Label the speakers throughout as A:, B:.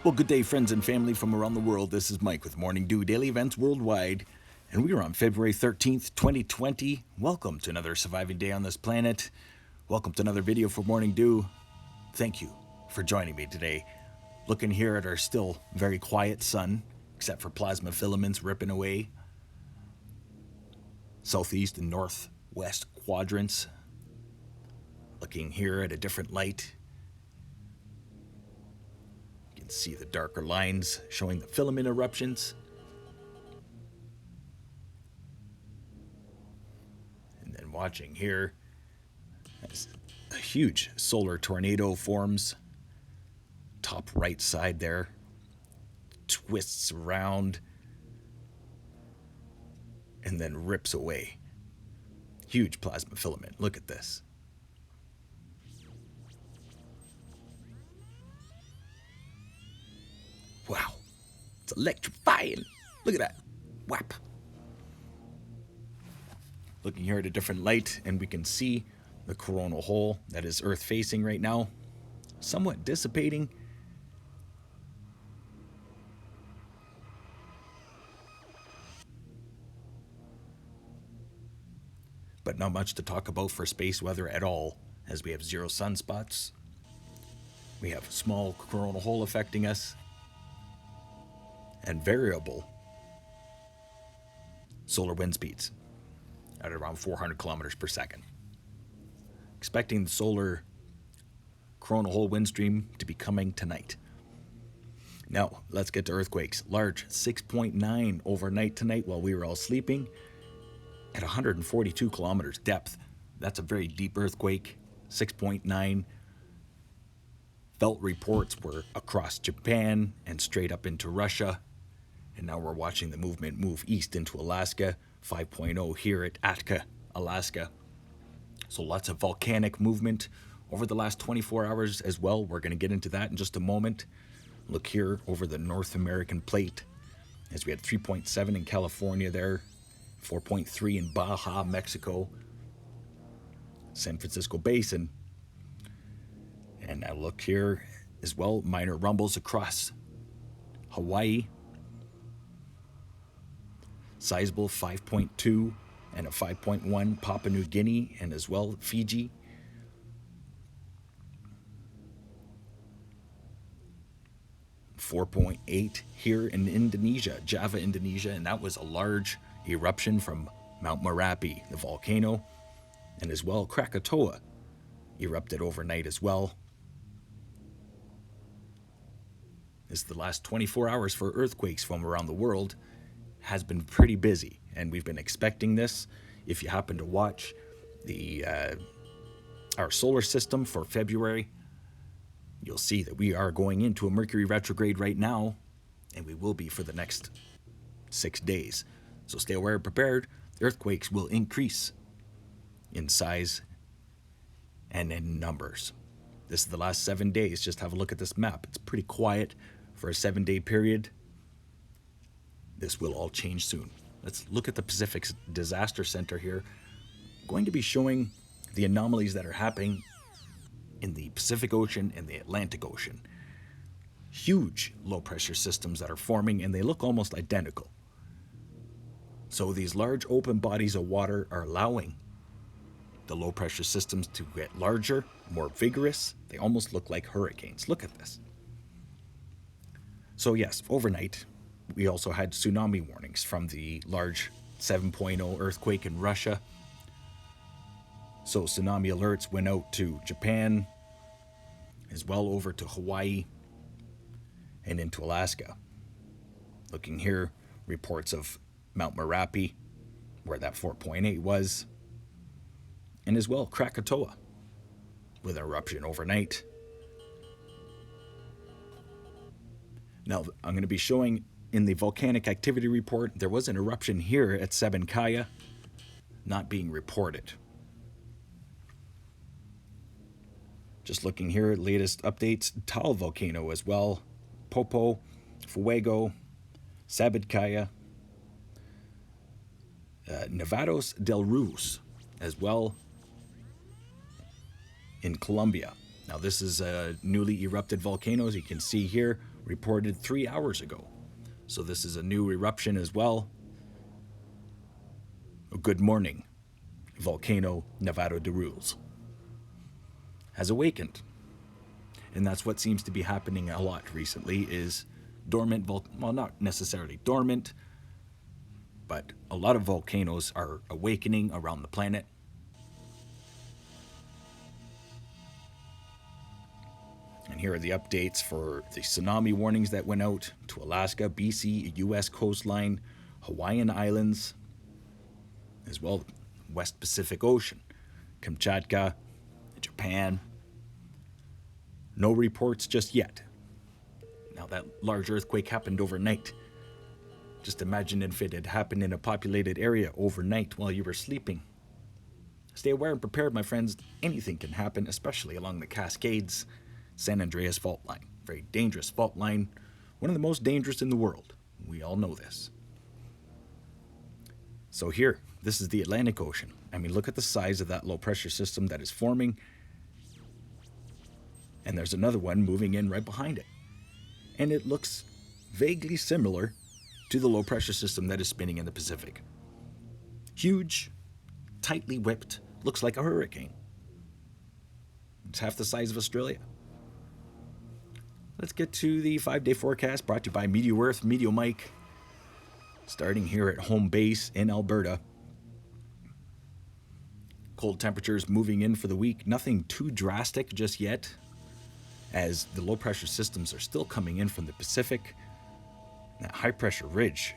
A: Well, good day, friends and family from around the world. This is Mike with Morning Dew Daily Events Worldwide, and we are on February 13th, 2020. Welcome to another surviving day on this planet. Welcome to another video for Morning Dew. Thank you for joining me today. Looking here at our still very quiet sun, except for plasma filaments ripping away. Southeast and northwest quadrants. Looking here at a different light. See the darker lines showing the filament eruptions. And then watching here as a huge solar tornado forms. Top right side there. Twists around. And then rips away. Huge plasma filament. Look at this. Wow, it's electrifying. Look at that. Whap. Looking here at a different light, and we can see the coronal hole that is Earth facing right now, somewhat dissipating. But not much to talk about for space weather at all, as we have zero sunspots. We have a small coronal hole affecting us. And variable solar wind speeds at around 400 kilometers per second. Expecting the solar coronal hole wind stream to be coming tonight. Now, let's get to earthquakes. Large 6.9 overnight tonight while we were all sleeping at 142 kilometers depth. That's a very deep earthquake. 6.9. Felt reports were across Japan and straight up into Russia. And now we're watching the movement move east into Alaska, 5.0 here at Atka, Alaska. So lots of volcanic movement over the last 24 hours as well. We're going to get into that in just a moment. Look here over the North American plate, as we had 3.7 in California there, 4.3 in Baja, Mexico, San Francisco Basin. And now look here as well, minor rumbles across Hawaii. Sizable 5.2 and a 5.1 Papua New Guinea, and as well Fiji. .8 here in Indonesia, Java, Indonesia, and that was a large eruption from Mount Merapi, the volcano, and as well Krakatau erupted overnight as well. This is the last 24 hours for earthquakes from around the world. Has been pretty busy, and we've been expecting this. If you happen to watch our solar system for February, you'll see that we are going into a Mercury retrograde right now, and we will be for the next 6 days. So stay aware and prepared. Earthquakes will increase in size and in numbers. This is the last 7 days. Just have a look at this map. It's pretty quiet for a 7-day period. This will all change soon. Let's look at the Pacific Disaster Center here. I'm going to be showing the anomalies that are happening in the Pacific Ocean and the Atlantic Ocean. Huge low pressure systems that are forming, and they look almost identical. So these large open bodies of water are allowing the low pressure systems to get larger, more vigorous. They almost look like hurricanes. Look at this. So yes, overnight, we also had tsunami warnings from the large 7.0 earthquake in Russia. So tsunami alerts went out to Japan, as well over to Hawaii and into Alaska. Looking here, reports of Mount Merapi, where that 4.8 was, and as well Krakatau with an eruption overnight. Now, I'm going to be showing in the Volcanic Activity Report, there was an eruption here at Sabancaya, not being reported. Just looking here at latest updates, Taal volcano as well, Popo, Fuego, Sabancaya, Nevado del Ruiz as well in Colombia. Now this is newly erupted volcanoes. You can see here reported 3 hours ago. So this is a new eruption as well. Good morning. Volcano Nevado del Ruiz has awakened. And that's what seems to be happening a lot recently is dormant, well, not necessarily dormant, but a lot of volcanoes are awakening around the planet. And here are the updates for the tsunami warnings that went out to Alaska, BC, US coastline, Hawaiian Islands, as well West Pacific Ocean, Kamchatka, Japan. No reports just yet. Now that large earthquake happened overnight. Just imagine if it had happened in a populated area overnight while you were sleeping. Stay aware and prepared, my friends. Anything can happen, especially along the Cascades, San Andreas fault line. Very dangerous fault line. One of the most dangerous in the world. We all know this. So here, this is the Atlantic Ocean. I mean, look at the size of that low pressure system that is forming. And there's another one moving in right behind it. And it looks vaguely similar to the low pressure system that is spinning in the Pacific. Huge, tightly whipped, looks like a hurricane. It's half the size of Australia. Let's get to the 5-day forecast brought to you by MeteoEarth, Meteo Mike. Starting here at home base in Alberta. Cold temperatures moving in for the week. Nothing too drastic just yet, as the low pressure systems are still coming in from the Pacific. That high pressure ridge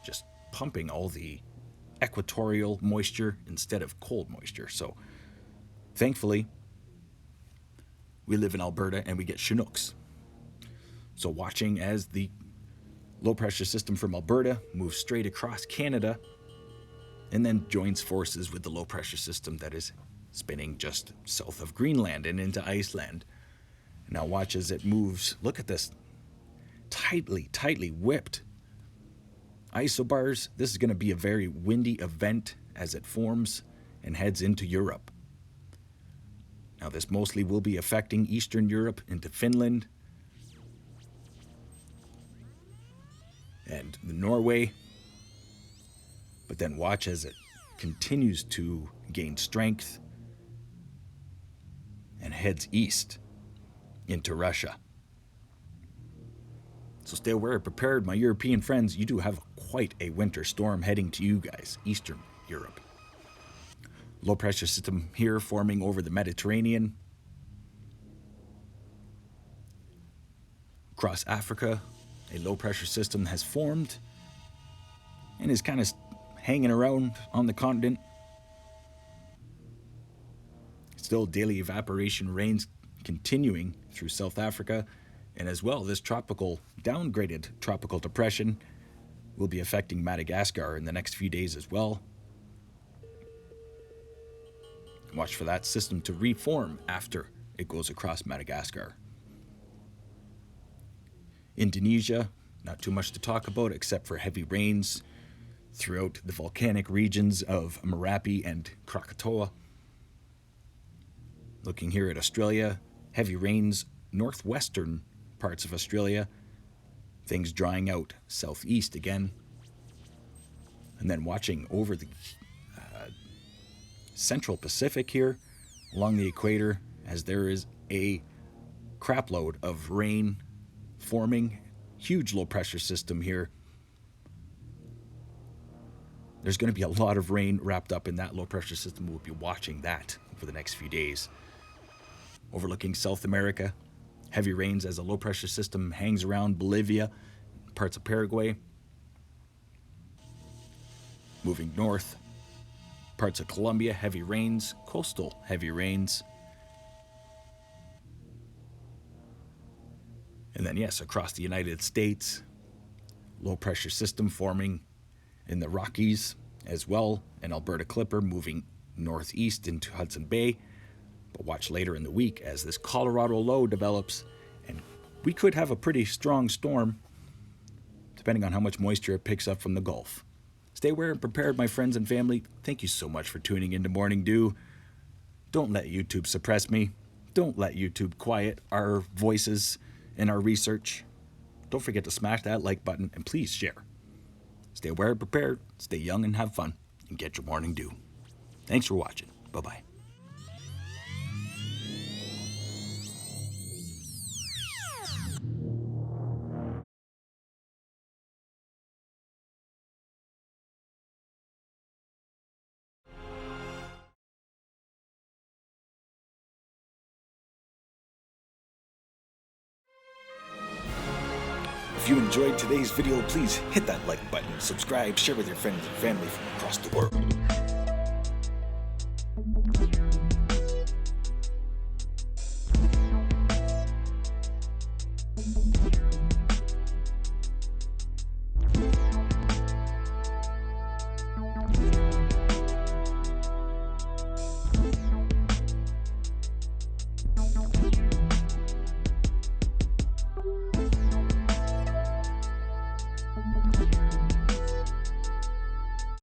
A: just pumping all the equatorial moisture instead of cold moisture. So thankfully, we live in Alberta and we get Chinooks. So watching as the low pressure system from Alberta moves straight across Canada and then joins forces with the low pressure system that is spinning just south of Greenland and into Iceland. Now watch as it moves. Look at this. Tightly whipped isobars. This is going to be a very windy event as it forms and heads into Europe. Now this mostly will be affecting Eastern Europe into Finland and Norway. But then watch as it continues to gain strength and heads east into Russia. So stay aware and prepared, my European friends. You do have quite a winter storm heading to you guys, Eastern Europe. Low pressure system here forming over the Mediterranean. Across Africa, a low pressure system has formed and is kind of hanging around on the continent. Still daily evaporation rains continuing through South Africa. And as well, this downgraded tropical depression will be affecting Madagascar in the next few days as well. Watch for that system to reform after it goes across Madagascar. Indonesia, not too much to talk about except for heavy rains throughout the volcanic regions of Merapi and Krakatau. Looking here at Australia, heavy rains northwestern parts of Australia, things drying out southeast again. And then watching over the central Pacific here along the equator, as there is a crapload of rain forming. Huge low pressure system here. There's going to be a lot of rain wrapped up in that low pressure system. We'll be watching that for the next few days. Overlooking South America, heavy rains as a low pressure system hangs around Bolivia, parts of Paraguay. Moving north, parts of Colombia, heavy rains, coastal heavy rains. And then yes, across the United States, low pressure system forming in the Rockies as well, and Alberta Clipper moving northeast into Hudson Bay. But watch later in the week as this Colorado low develops, and we could have a pretty strong storm depending on how much moisture it picks up from the Gulf. Stay aware and prepared, my friends and family. Thank you so much for tuning into Morning Dew. Don't let YouTube suppress me. Don't let YouTube quiet our voices in our research. Don't forget to smash that like button and please share. Stay aware and prepared, stay young and have fun, and get your morning dew. Thanks for watching. Bye-bye. If you enjoyed today's video, please hit that like button, subscribe, share with your friends and family from across the world.